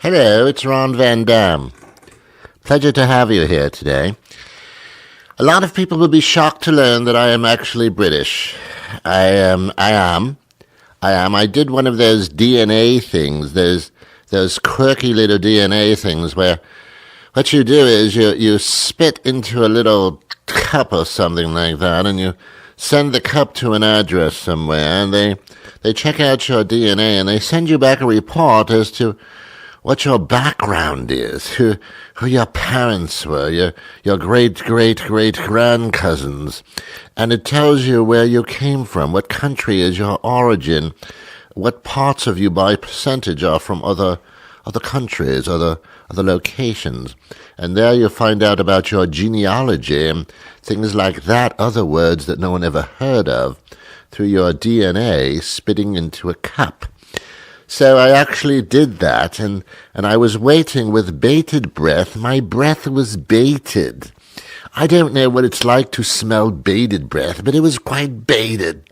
Hello, it's Ron Van Dam. Pleasure to have you here today. A lot of people will be shocked to learn that I am actually British. I am. I did one of those DNA things, those quirky little DNA things where what you do is you spit into a little cup or something like that, and you send the cup to an address somewhere, and they check out your DNA, and they send you back a report as to what your background is, who your parents were, your great-great-great-grandcousins. And it tells you where you came from, what country is your origin, what parts of you by percentage are from other countries, other locations. And there you find out about your genealogy and things like that, other words that no one ever heard of, through your DNA spitting into a cup. So I actually did that, and I was waiting with bated breath. My breath was baited. I don't know what it's like to smell bated breath, but it was quite baited.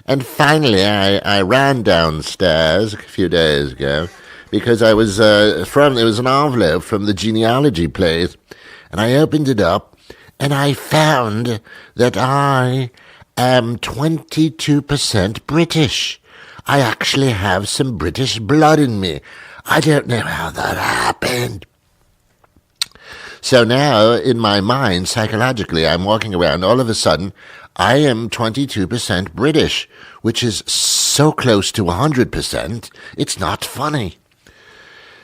And finally, I ran downstairs a few days ago, because I was there was an envelope from the genealogy place, and I opened it up, and I found that I am 22% British. I actually have some British blood in me. I don't know how that happened. So now, in my mind, psychologically, I'm walking around, all of a sudden, I am 22% British, which is so close to 100%, it's not funny.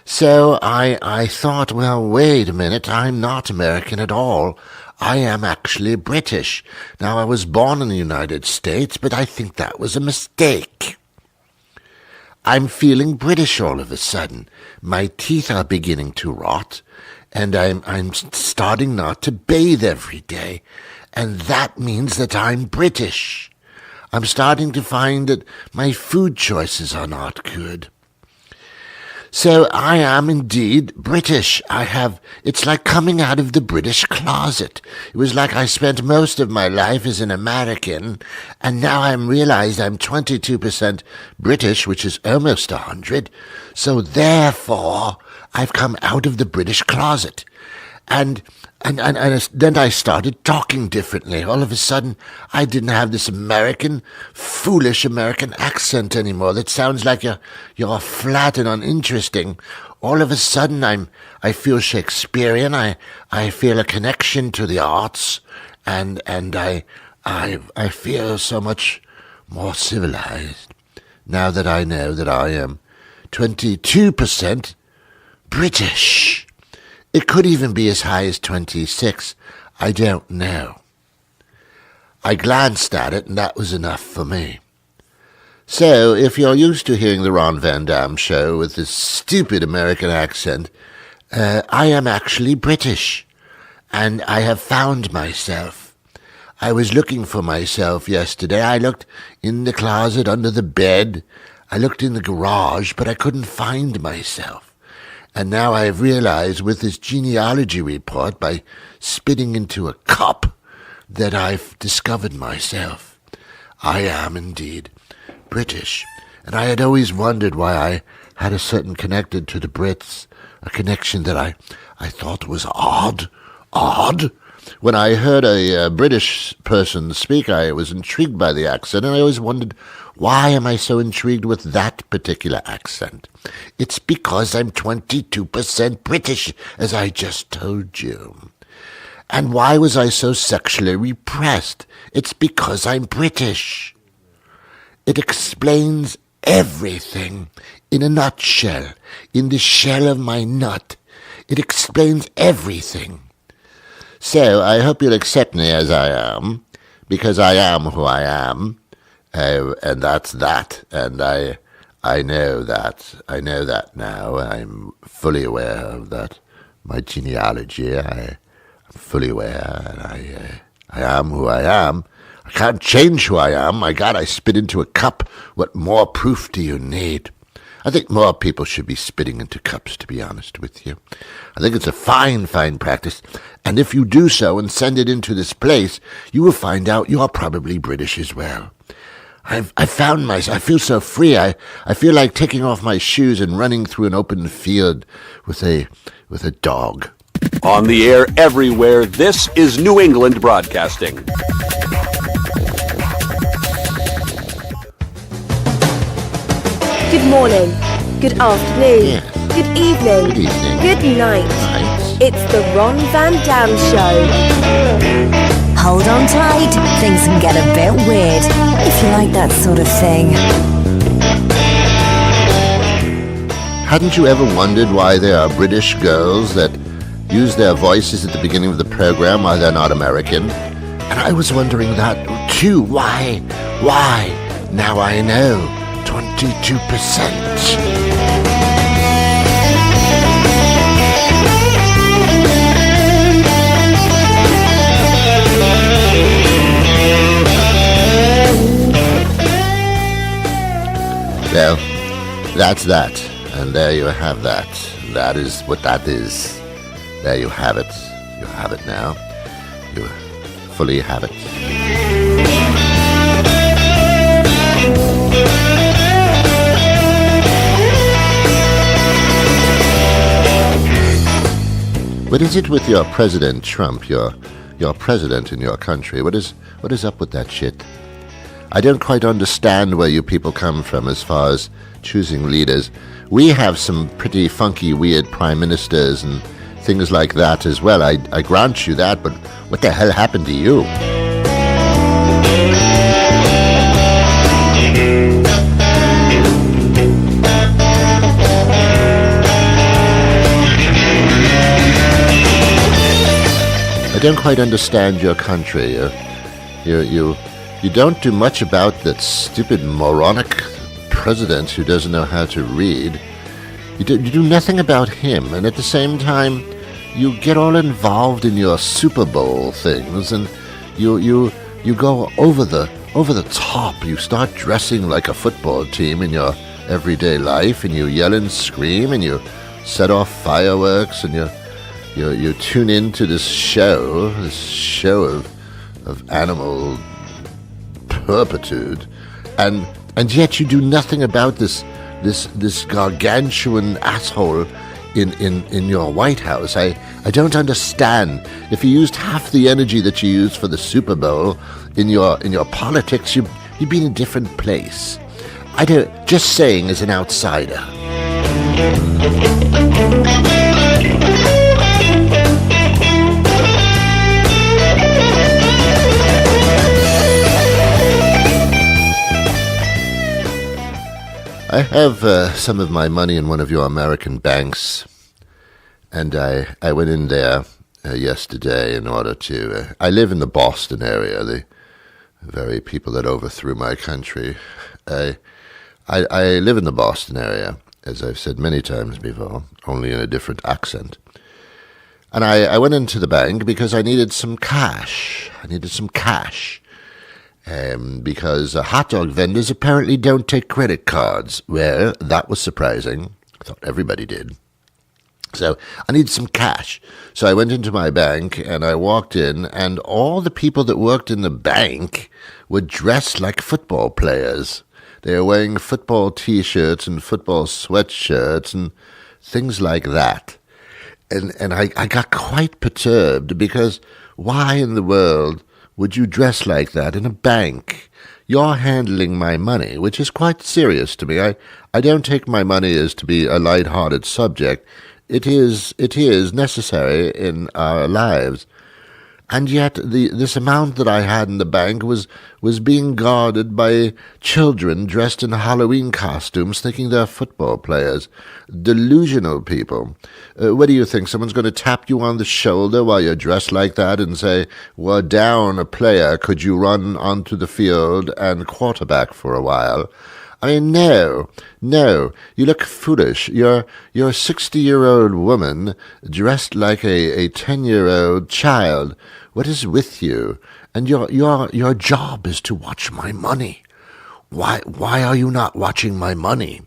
So I thought, well, wait a minute, I'm not American at all. I am actually British. Now, I was born in the United States, but I think that was a mistake. I'm feeling British all of a sudden. My teeth are beginning to rot, and I'm starting not to bathe every day, and that means that I'm British. I'm starting to find that my food choices are not good. So I am indeed British. It's like coming out of the British closet. It was like I spent most of my life as an American, and now I'm realized I'm 22% British, which is almost 100. So therefore, I've come out of the British closet. And then I started talking differently. All of a sudden, I didn't have this foolish American accent anymore that sounds like you're flat and uninteresting. All of a sudden, I feel Shakespearean. I feel a connection to the arts, and I feel so much more civilized now that I know that I am 22% British. It could even be as high as 26. I don't know. I glanced at it, and that was enough for me. So, if you're used to hearing the Ron Van Dam show with this stupid American accent, I am actually British, and I have found myself. I was looking for myself yesterday. I looked in the closet, under the bed. I looked in the garage, but I couldn't find myself. And now I have realized with this genealogy report, by spitting into a cup, that I've discovered myself. I am indeed British. And I had always wondered why I had a certain connection to the Brits, a connection that I thought was odd. Odd? When I heard a British person speak, I was intrigued by the accent, and I always wondered, why am I so intrigued with that particular accent? It's because I'm 22% British, as I just told you. And why was I so sexually repressed? It's because I'm British. It explains everything in a nutshell, in the shell of my nut. It explains everything. So I hope you'll accept me as I am, because I am who I am, and that's that, and I know that. I know that now. I'm fully aware of that. My genealogy, I'm fully aware, and I am who I am. I can't change who I am. My God, I spit into a cup. What more proof do you need? I think more people should be spitting into cups, to be honest with you. I think it's a fine, fine practice. And if you do so and send it into this place, you will find out you are probably British as well. I found myself. I feel so free. I feel like taking off my shoes and running through an open field with a dog. On the air everywhere, this is New England Broadcasting. Good morning, good afternoon, Yes. good evening, Good evening. good night. Night. It's the Ron Van Dam Show. Hold on tight, things can get a bit weird, if you like that sort of thing. Hadn't you ever wondered why there are British girls that use their voices at the beginning of the program while they're not American? And I was wondering that too. Why? Now I know. 22%. Well, that's that. And there you have that. That is what that is. There you have it. You have it now. You fully have it. What is it with your President Trump, your president in your country? What is up with that shit? I don't quite understand where you people come from as far as choosing leaders. We have some pretty funky, weird prime ministers and things like that as well. I grant you that, but what the hell happened to you? I don't quite understand your country. You don't do much about that stupid moronic president who doesn't know how to read. You do nothing about him, and at the same time, you get all involved in your Super Bowl things, and you go over the top. You start dressing like a football team in your everyday life, and you yell and scream, and you set off fireworks, and you tune into this show of animal turpitude, and yet you do nothing about this gargantuan asshole in your White House. I don't understand. If you used half the energy that you used for the Super Bowl in your politics, you'd be in a different place. I don't. Just saying, as an outsider. I have some of my money in one of your American banks, and I went in there yesterday in order to... I live in the Boston area, the very people that overthrew my country. I live in the Boston area, as I've said many times before, only in a different accent. And I went into the bank because I needed some cash. Because hot dog vendors apparently don't take credit cards. Well, that was surprising. I thought everybody did. So I needed some cash. So I went into my bank and I walked in, and all the people that worked in the bank were dressed like football players. They were wearing football T-shirts and football sweatshirts and things like that. And I got quite perturbed, because why in the world would you dress like that in a bank? You're handling my money, which is quite serious to me. I don't take my money as to be a light-hearted subject. It is necessary in our lives. And yet this amount that I had in the bank was being guarded by children dressed in Halloween costumes thinking they're football players. Delusional people. What do you think? Someone's going to tap you on the shoulder while you're dressed like that and say, "We're down a player. Could you run onto the field and quarterback for a while?" I mean, no, you look foolish. You're a 60-year-old woman dressed like a 10-year-old child. What is with you? And your job is to watch my money. Why are you not watching my money?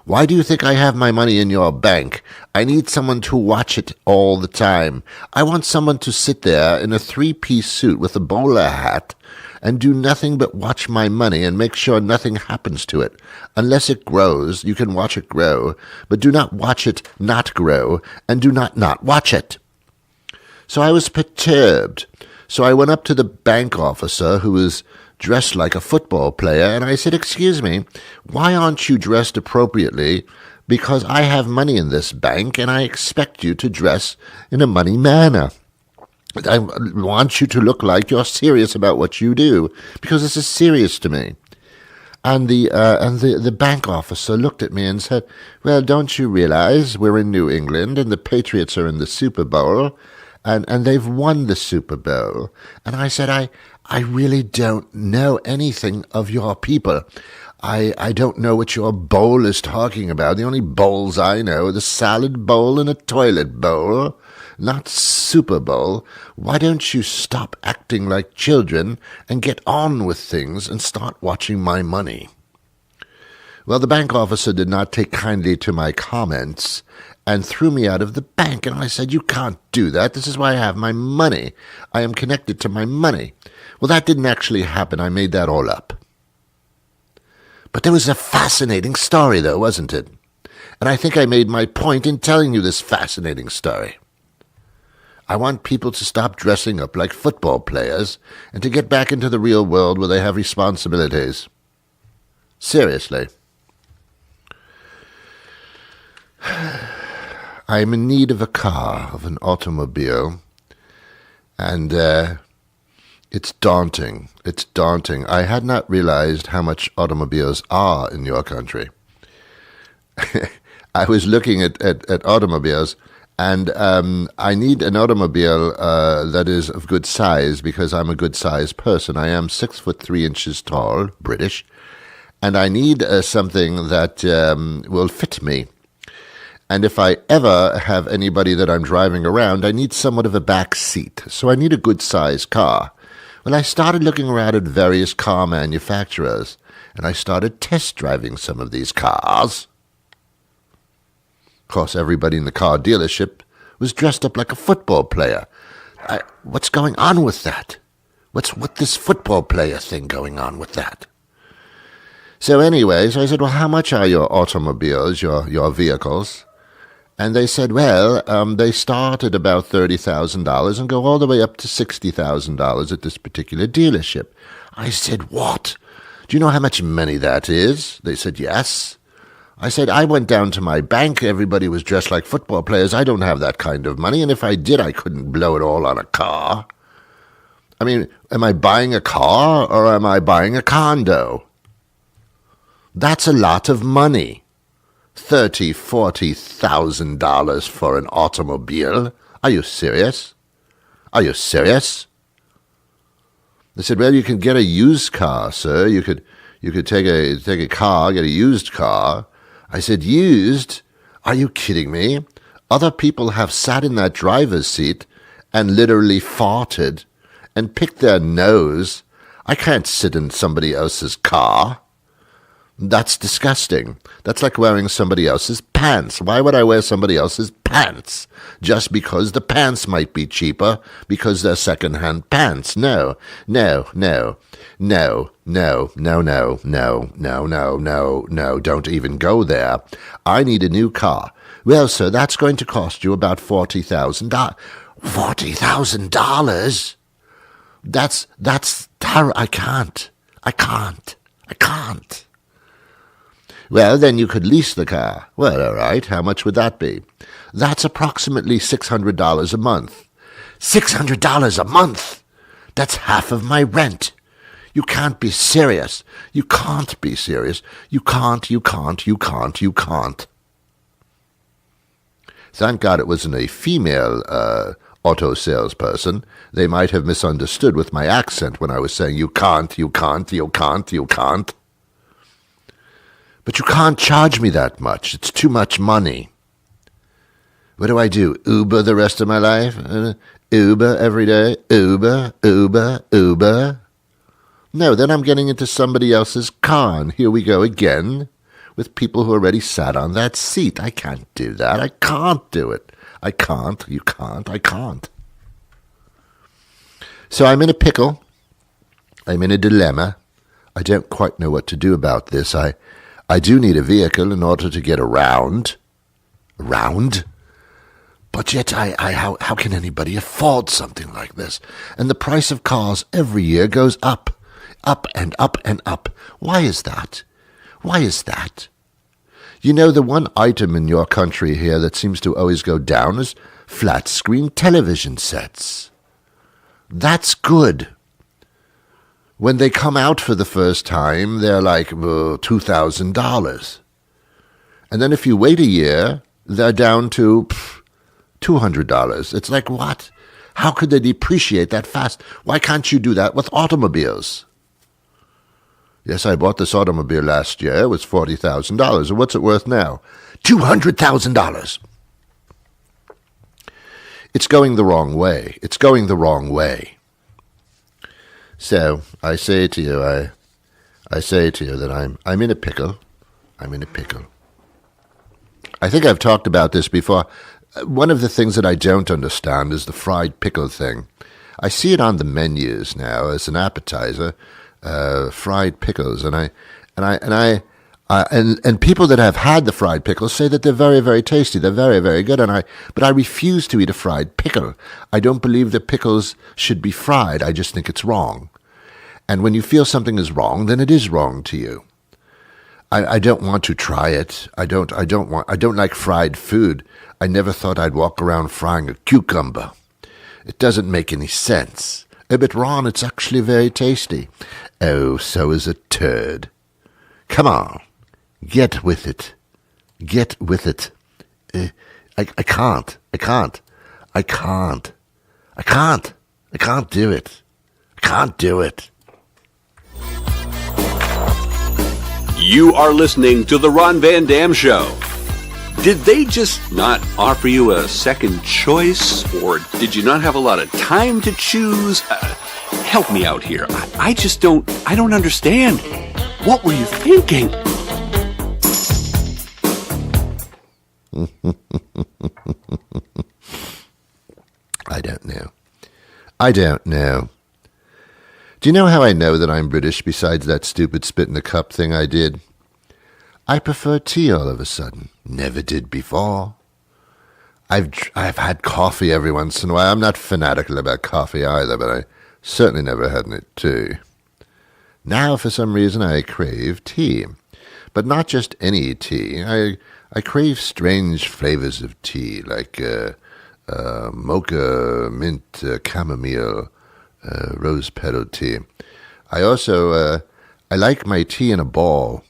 Why do you think I have my money in your bank? I need someone to watch it all the time. I want someone to sit there in a 3-piece suit with a bowler hat and do nothing but watch my money and make sure nothing happens to it. Unless it grows, you can watch it grow, but do not watch it not grow, and do not watch it. So I was perturbed. So I went up to the bank officer, who was dressed like a football player, and I said, "Excuse me, why aren't you dressed appropriately? Because I have money in this bank, and I expect you to dress in a money manner. I want you to look like you're serious about what you do, because this is serious to me." And the bank officer looked at me and said, "Well, don't you realize we're in New England, and the Patriots are in the Super Bowl, and they've won the Super Bowl?" And I said, I really don't know anything of your people. I don't know what your bowl is talking about. The only bowls I know are the salad bowl and a toilet bowl, not Super Bowl. Why don't you stop acting like children and get on with things and start watching my money? Well, the bank officer did not take kindly to my comments and threw me out of the bank, and I said, "You can't do that. This is why I have my money. I am connected to my money." Well, that didn't actually happen. I made that all up. But there was a fascinating story, though, wasn't it? And I think I made my point in telling you this fascinating story. I want people to stop dressing up like football players and to get back into the real world where they have responsibilities. Seriously. I'm in need of a car, of an automobile, and it's daunting. It's daunting. I had not realized how much automobiles are in your country. I was looking at automobiles, and I need an automobile that is of good size, because I'm a good-sized person. I am 6'3" tall, British, and I need something that will fit me. And if I ever have anybody that I'm driving around, I need somewhat of a back seat. So I need a good-sized car. Well, I started looking around at various car manufacturers, and I started test driving some of these cars. Of course, everybody in the car dealership was dressed up like a football player. What's going on with that? What's this football player thing going on with that? So anyway, so I said, "Well, how much are your automobiles, your vehicles?" And they said, well, they start at about $30,000 and go all the way up to $60,000 at this particular dealership. I said, "What? Do you know how much money that is?" They said, "Yes." I said, "I went down to my bank. Everybody was dressed like football players. I don't have that kind of money, and if I did, I couldn't blow it all on a car. I mean, am I buying a car or am I buying a condo? That's a lot of money. $30,000, $40,000 for an automobile. Are you serious? Are you serious?" They said, "Well, you can get a used car, sir. You could take a car, get a used car." I said, "Used? Are you kidding me? Other people have sat in that driver's seat and literally farted and picked their nose. I can't sit in somebody else's car. That's disgusting. That's like wearing somebody else's pants. Why would I wear somebody else's pants? Just because the pants might be cheaper, because they're second-hand pants. No, no, no, no, no, no, no, no, no, no, no, no, don't even go there. I need a new car." "Well, sir, that's going to cost you about $40,000. $40,000? That's terrible. I can't. "Well, then you could lease the car." "Well, all right. How much would that be?" "That's approximately $600 a month." $600 a month? That's half of my rent. You can't be serious. You can't be serious. You can't. Thank God it wasn't a female auto salesperson. They might have misunderstood with my accent when I was saying, you can't. "But you can't charge me that much. It's too much money." What do I do? Uber the rest of my life? Uber every day? Uber? No, then I'm getting into somebody else's car, and here we go again with people who already sat on that seat. I can't do that. I can't do it. I can't. You can't. I can't. So I'm in a pickle. I'm in a dilemma. I don't quite know what to do about this. I do need a vehicle in order to get around. Around? But yet, how can anybody afford something like this? And the price of cars every year goes up and up and up. Why is that? Why is that? You know, the one item in your country here that seems to always go down is flat-screen television sets. That's good. When they come out for the first time, they're like $2,000. And then if you wait a year, they're down to $200. It's like, what? How could they depreciate that fast? Why can't you do that with automobiles? Yes, I bought this automobile last year. It was $40,000. And what's it worth now? $200,000. It's going the wrong way. It's going the wrong way. So I say to you, I say to you that I'm in a pickle. I'm in a pickle. I think I've talked about this before. One of the things that I don't understand is the fried pickle thing. I see it on the menus now as an appetizer, fried pickles, and people that have had the fried pickles say that they're very, very tasty. They're very, very good. But I refuse to eat a fried pickle. I don't believe that pickles should be fried. I just think it's wrong. And when you feel something is wrong, then it is wrong to you. I don't want to try it. I don't like fried food. I never thought I'd walk around frying a cucumber. It doesn't make any sense. But Ron, it's actually very tasty. Oh, so is a turd. Come on, get with it. Get with it. I can't do it. I can't do it. You are listening to The Ron Van Dam Show. Did they just not offer you a second choice, or did you not have a lot of time to choose? Help me out here. I don't understand. What were you thinking? I don't know. Do you know how I know that I'm British besides that stupid spit in the cup thing I did? I prefer tea all of a sudden. Never did before. I've had coffee every once in a while. I'm not fanatical about coffee either, but I certainly never had any tea. Now, for some reason, I crave tea. But not just any tea. I crave strange flavors of tea, like mocha, mint, chamomile, rose petal tea. I also, I like my tea in a ball.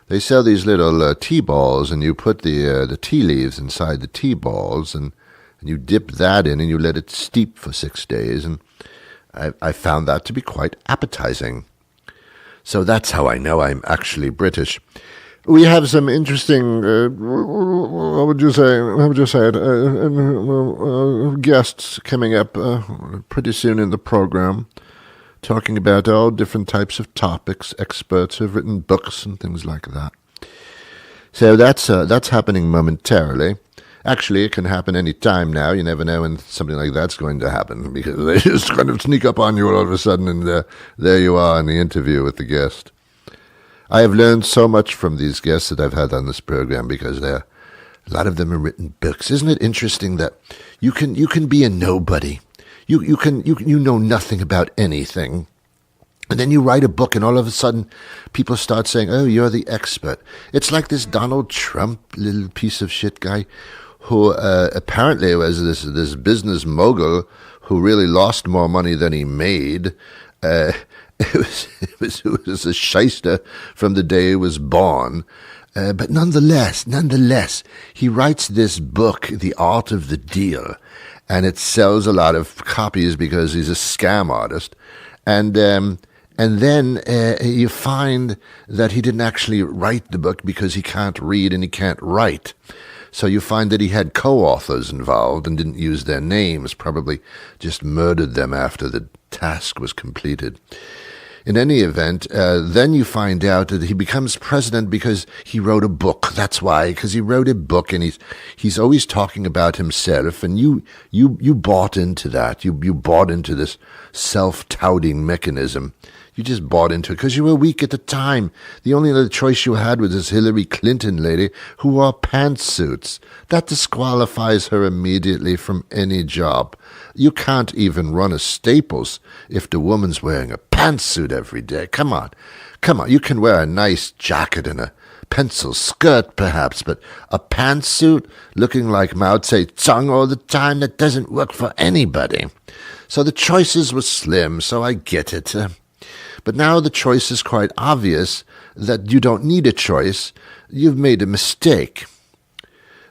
They sell these little tea balls, and you put the tea leaves inside the tea balls, and you dip that in, and you let it steep for 6 days, and I found that to be quite appetizing. So that's how I know I'm actually British. We have some interesting, what would you say it, guests coming up pretty soon in the program, talking about all different types of topics. Experts who have written books and things like that. So that's happening momentarily. Actually, it can happen any time now. You never know when something like that's going to happen, because they just kind of sneak up on you all of a sudden, and there you are in the interview with the guest. I have learned so much from these guests that I've had on this program, because a lot of them have written books. Isn't it interesting that you can be a nobody? You know nothing about anything, and then you write a book, and all of a sudden people start saying, "Oh, you're the expert." It's like this Donald Trump little piece of shit guy, who apparently was this business mogul who really lost more money than he made. It was a shyster from the day he was born. But nonetheless, he writes this book, The Art of the Deal, and it sells a lot of copies because he's a scam artist. And then you find that he didn't actually write the book because he can't read and he can't write. So you find that he had co-authors involved and didn't use their names, probably just murdered them after the task was completed. In any event, then you find out that he becomes president because he wrote a book. That's why, because he wrote a book, and he's always talking about himself. And you bought into that. You bought into this self-touting mechanism. You just bought into it because you were weak at the time. The only other choice you had was this Hillary Clinton lady who wore pantsuits. That disqualifies her immediately from any job. You can't even run a Staples if the woman's wearing a pantsuit every day. Come on. You can wear a nice jacket and a pencil skirt, perhaps, but a pantsuit looking like Mao Zedong all the time, that doesn't work for anybody. So the choices were slim, so I get it. But now the choice is quite obvious that you don't need a choice. You've made a mistake.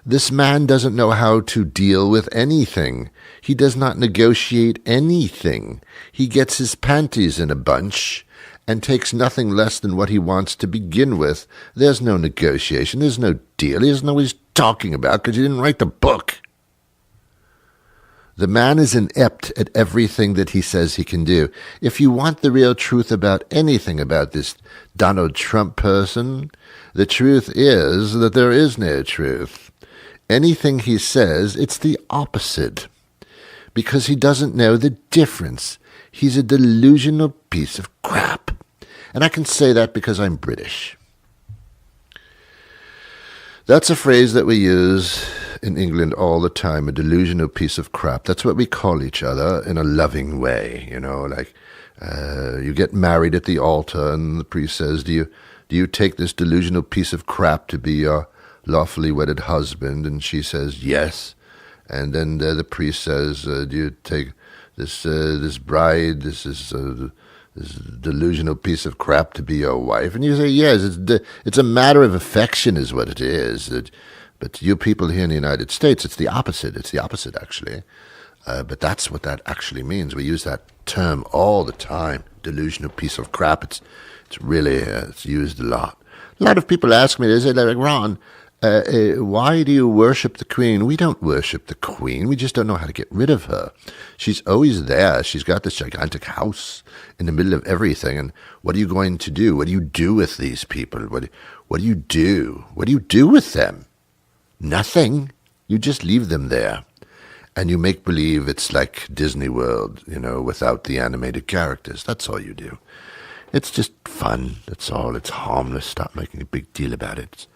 This man doesn't know how to deal with anything. He does not negotiate anything. He gets his panties in a bunch and takes nothing less than what he wants to begin with. There's no negotiation. There's no deal. He doesn't know what he's talking about because he didn't write the book. The man is inept at everything that he says he can do. If you want the real truth about anything about this Donald Trump person, the truth is that there is no truth. Anything he says, it's the opposite. Because he doesn't know the difference. He's a delusional piece of crap. And I can say that because I'm British. That's a phrase that we use in England all the time, a delusional piece of crap. That's what we call each other in a loving way, like you get married at the altar and the priest says, do you take this delusional piece of crap to be your lawfully wedded husband? And she says, yes. And then the priest says, do you take this bride, this delusional piece of crap to be your wife? And you say, yes, it's a matter of affection is what it is. But you people here in the United States, it's the opposite. It's the opposite, actually. But that's what that actually means. We use that term all the time, delusional piece of crap. It's really, it's used a lot. A lot of people ask me, they say, like, Ron, why do you worship the Queen? We don't worship the Queen. We just don't know how to get rid of her. She's always there. She's got this gigantic house in the middle of everything. And what are you going to do? What do you do with these people? What do you do? What do you do with them? Nothing. You just leave them there. And you make believe it's like Disney World, without the animated characters. That's all you do. It's just fun. That's all. It's harmless. Stop making a big deal about it. It's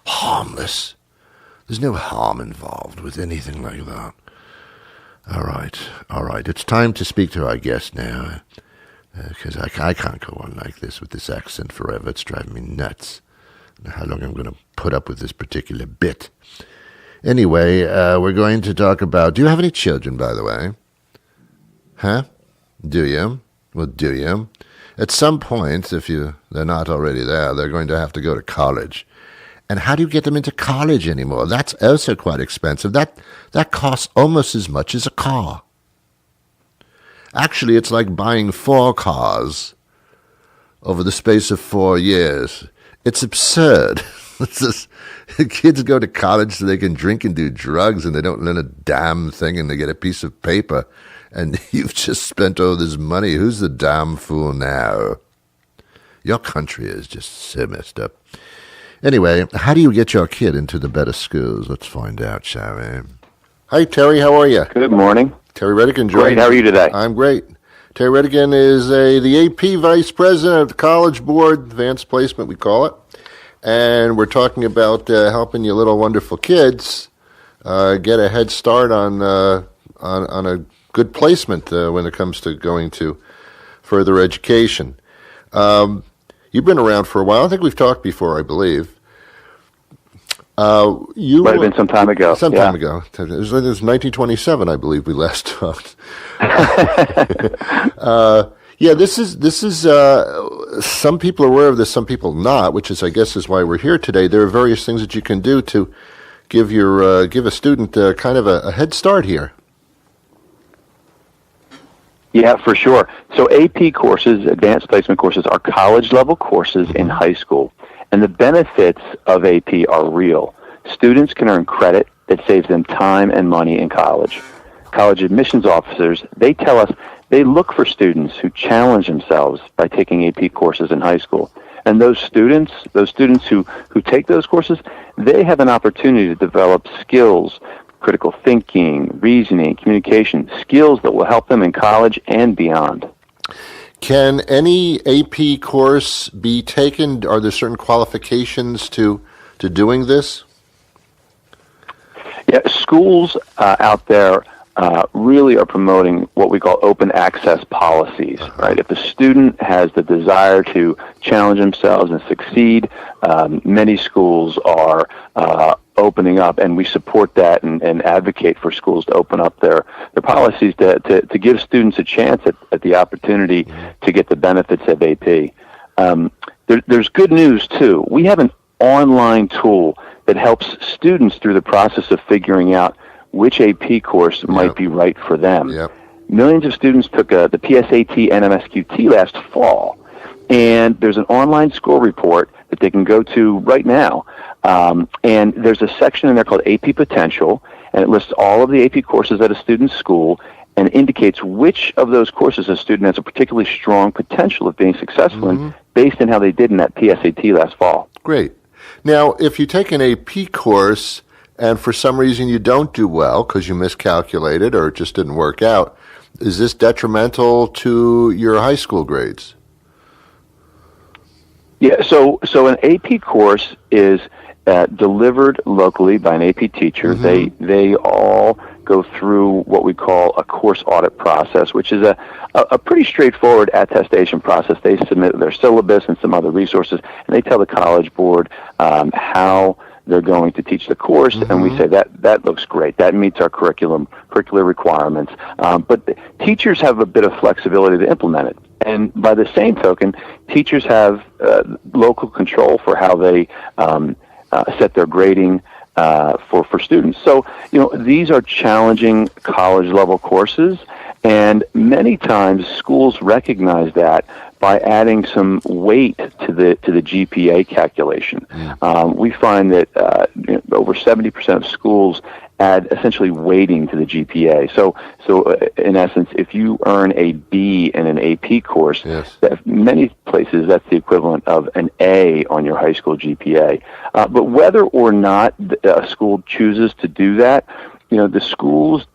harmless. There's no harm involved with anything like that. All right. It's time to speak to our guest now, because I can't go on like this with this accent forever. It's driving me nuts. I don't know how long I'm going to put up with this particular bit. Anyway, we're going to talk about... Do you have any children, by the way? Huh? Do you? Well, do you? At some point, if they're not already there, they're going to have to go to college. And how do you get them into college anymore? That's also quite expensive. That costs almost as much as a car. Actually, it's like buying 4 cars over the space of 4 years. It's absurd. Kids go to college so they can drink and do drugs, and they don't learn a damn thing, and they get a piece of paper, and you've just spent all this money. Who's the damn fool now? Your country is just so messed up. Anyway, how do you get your kid into the better schools? Let's find out, shall we? Hi, Terry. How are you? Good morning. Terry Redican. Great. How are you today? I'm great. Terry Redican is the AP Vice President of the College Board, Advanced Placement, we call it. And we're talking about helping you little wonderful kids get a head start on a good placement when it comes to going to further education. You've been around for a while. I think we've talked before, I believe. You might have been some time ago. Some time ago. It was 1927, I believe, we last talked. This is. Some people are aware of this, some people not, which is, I guess, is why we're here today. There are various things that you can do to give a student kind of a head start here. Yeah, for sure. So AP courses, advanced placement courses, are college-level courses in high school. And the benefits of AP are real. Students can earn credit that saves them time and money in college. College admissions officers, they tell us they look for students who challenge themselves by taking AP courses in high school. And those students who take those courses, they have an opportunity to develop skills, critical thinking, reasoning, communication, skills that will help them in college and beyond. Can any AP course be taken? Are there certain qualifications to doing this? Yeah, schools out there really are promoting what we call open access policies, right? If the student has the desire to challenge themselves and succeed, many schools are opening up, and we support that and advocate for schools to open up their policies to give students a chance at the opportunity to get the benefits of AP. There's good news, too. We have an online tool that helps students through the process of figuring out which AP course might be right for them. Yep. Millions of students took the PSAT and MSQT last fall, and there's an online score report that they can go to right now. And there's a section in there called AP Potential, and it lists all of the AP courses at a student's school and indicates which of those courses a student has a particularly strong potential of being successful in based on how they did in that PSAT last fall. Great. Now, if you take an AP course and for some reason you don't do well because you miscalculated or it just didn't work out, is this detrimental to your high school grades? Yeah, so an AP course is delivered locally by an AP teacher. They all go through what we call a course audit process, which is a pretty straightforward attestation process. They submit their syllabus and some other resources, and they tell the College Board how they're going to teach the course, and we say that looks great. That meets our curricular requirements. But teachers have a bit of flexibility to implement it. And by the same token, teachers have local control for how they set their grading for students. So, these are challenging college-level courses, and many times schools recognize that by adding some weight to the GPA calculation. We find that over 70% of schools add essentially weighting to the GPA. So in essence, if you earn a B in an AP course, that many places that's the equivalent of an A on your high school GPA. But whether or not a school chooses to do that, the schools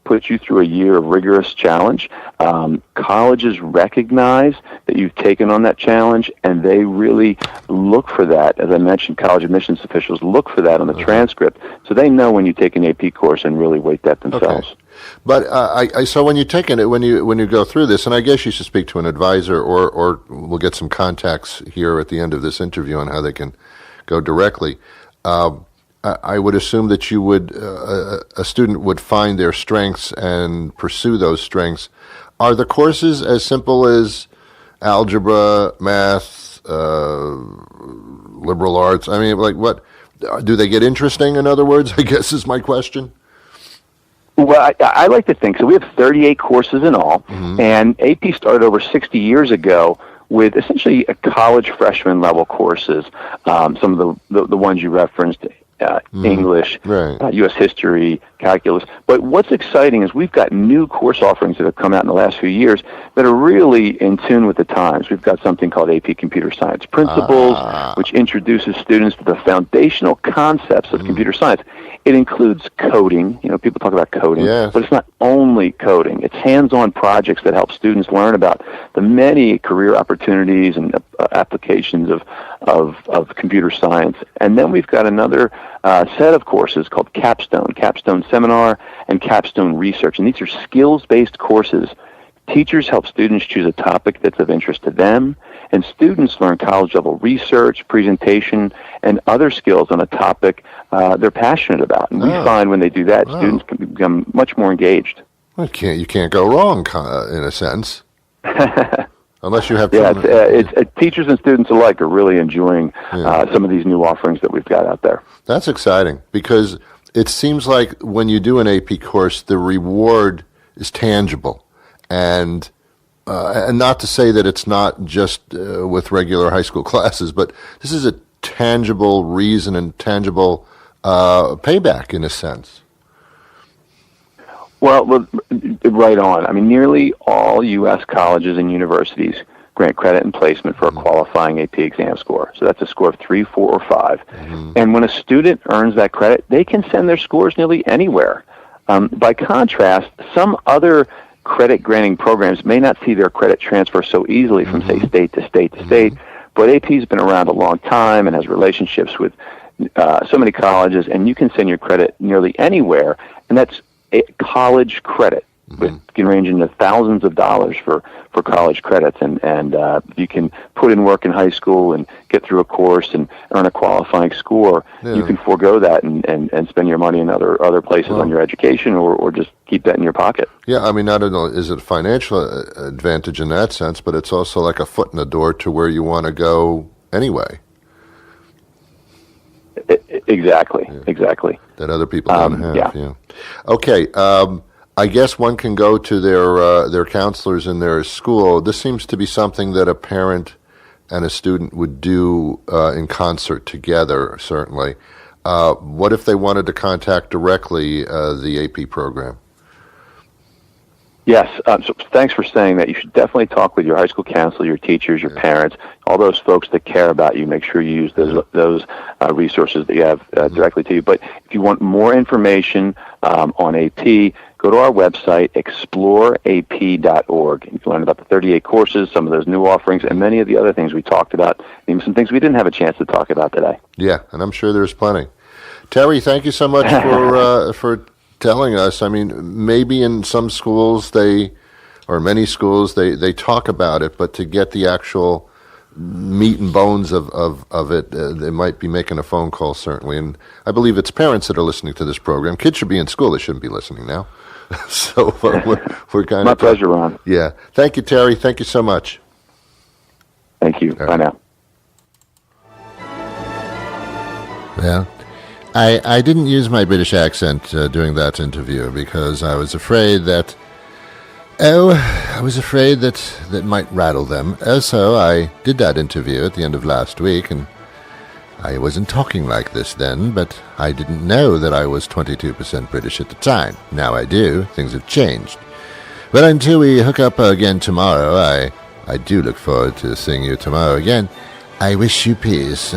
put you through a year of rigorous challenge. Colleges recognize that you've taken on that challenge, and they really look for that. As I mentioned, college admissions officials look for that on the transcript, so they know when you take an AP course and really weight that themselves. Okay. But so when you take it, when you go through this, and I guess you should speak to an advisor, or we'll get some contacts here at the end of this interview on how they can go directly. I would assume that you would, a student would find their strengths and pursue those strengths. Are the courses as simple as algebra, math, liberal arts? I mean, like what, do they get interesting, in other words, I guess is my question? Well, I like to think so. We have 38 courses in all, and AP started over 60 years ago with essentially a college freshman level courses. Some of the ones you referenced, English, U.S. history, calculus. But what's exciting is we've got new course offerings that have come out in the last few years that are really in tune with the times. We've got something called AP Computer Science Principles, which introduces students to the foundational concepts of computer science. It includes coding. People talk about coding, but it's not only coding. It's hands-on projects that help students learn about the many career opportunities and applications of computer science. And then we've got another set of courses called Capstone Seminar, and Capstone Research. And these are skills-based courses. Teachers help students choose a topic that's of interest to them, and students learn college-level research, presentation, and other skills on a topic they're passionate about. And we find when they do that, students can become much more engaged. Well, you can't go wrong, in a sense. Unless you have teachers and students alike are really enjoying some of these new offerings that we've got out there. That's exciting, because it seems like when you do an AP course, the reward is tangible. And not to say that it's not just with regular high school classes, but this is a tangible reason and tangible payback in a sense. Well, right on. I mean, nearly all U.S. colleges and universities grant credit and placement for a qualifying AP exam score. So that's a score of 3, 4, or 5. And when a student earns that credit, they can send their scores nearly anywhere. By contrast, some other credit granting programs may not see their credit transfer so easily from, say, state to state to state, but AP has been around a long time and has relationships with so many colleges, and you can send your credit nearly anywhere, and that's a college credit. It can range into thousands of dollars for college credits, and you can put in work in high school and get through a course and earn a qualifying score. You can forego that and spend your money in other places on your education, or just keep that in your pocket. Yeah, I mean, I don't know, is it a financial advantage in that sense, but it's also like a foot in the door to where you want to go anyway. Exactly. That other people don't have. Yeah. Okay. I guess one can go to their counselors in their school. This seems to be something that a parent and a student would do in concert together, certainly. What if they wanted to contact directly the AP program? Yes. So thanks for saying that. You should definitely talk with your high school counselor, your teachers, your parents, all those folks that care about you. Make sure you use those resources that you have directly to you. But if you want more information on AP, go to our website, exploreap.org. You can learn about the 38 courses, some of those new offerings, and many of the other things we talked about, even some things we didn't have a chance to talk about today. Yeah, and I'm sure there's plenty. Terry, thank you so much for telling us. I mean, maybe in some schools many schools they talk about it, but to get the actual meat and bones of it, they might be making a phone call, certainly. And I believe it's parents that are listening to this program. Kids should be in school. They shouldn't be listening now. So we're kind My of... My pleasure, Ron. Yeah. Thank you, Terry. Thank you so much. Thank you. Bye now. Well, I didn't use my British accent during that interview because I was afraid that that might rattle them. So I did that interview at the end of last week, and I wasn't talking like this then, but I didn't know that I was 22% British at the time. Now I do. Things have changed. But until we hook up again tomorrow, I do look forward to seeing you tomorrow again. I wish you peace.